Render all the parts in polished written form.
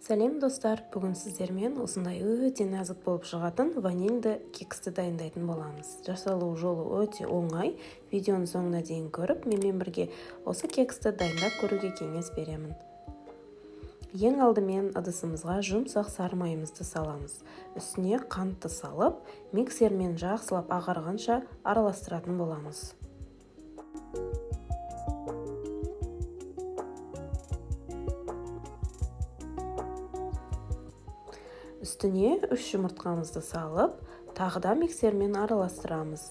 Сәлем достар, бүгін сіздермен осындай өте нәзік болып шығатын ванильді кексті дайындайтын боламыз. Жасалу жолы өте оңай. Видеоның соңына дейін көріп, менімен бірге осы кексті дайындап көруге кеңес беремін. Ең алдымен ыдысымызға жұмсақ сары майымызды саламыз. Үстіне қантты салып, миксермен жақсылап ағарғанша араластыратын боламыз. Үстіне 3 жұмыртқамызды салып, тағы да миксермен араластырамыз.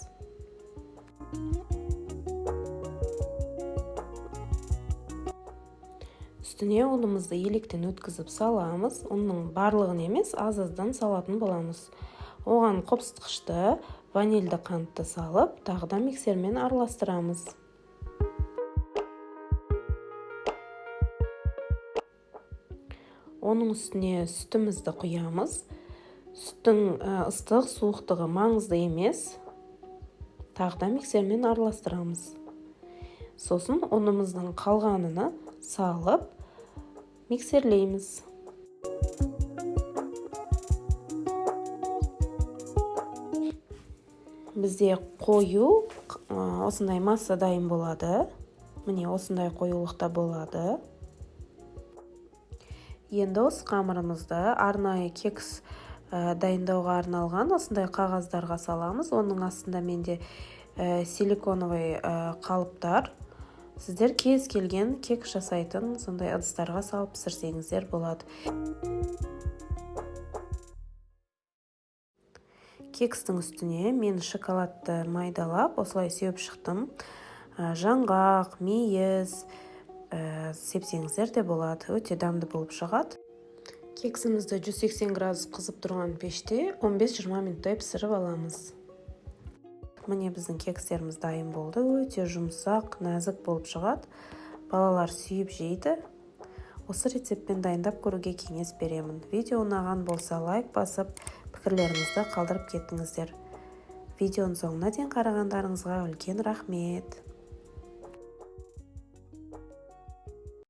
Үстіне ұнымызды електен өткізіп саламыз. Оның барлығын емес, аз-аздан салатын боламыз. Оған қопсытқышты, ванильді қантты салып, тағы да миксермен араластырамыз. Оның үстіне сүтімізді құямыз. Сүттің ыстық, суықтығы маңызды емес. Тағы да миксермен араластырамыз. Сосын ұнымыздың қалғанына салып, миксерлейміз. Бізде қою осындай масса дайын болады. Міне осындай қоюлықта болады. Енді осы қамырымызды арнайы кекс дайындауға арналған осындай қағаздарға саламыз. Оның астында менде силиконовый қалыптар. Сіздер кез келген кекс жасайтын сондай ыдыстарға салып пісірсеңіздер болады. Кекстің үстіне мен шоколадты майдалап, осылай сеуіп шықтым. Жаңғақ, мейіз сепсеңіздер де болады. Өте дәмді болып шығады. Кексімізді 180 градус қызып тұрған пеште 15-20 минуттай пісіріп аламыз. Міне біздің кекстеріміз дайын болды. Өте жұмсақ, нәзік болып шығады. Балалар сүйіп жейді. Осы рецептпен дайындап көруге кеңес беремін. Видео ұнаған болса лайк басып, пікірлеріңізді қалдырып кеттіңіздер. Видеоның соңына дейін қарағандарыңызға үлкен рахмет.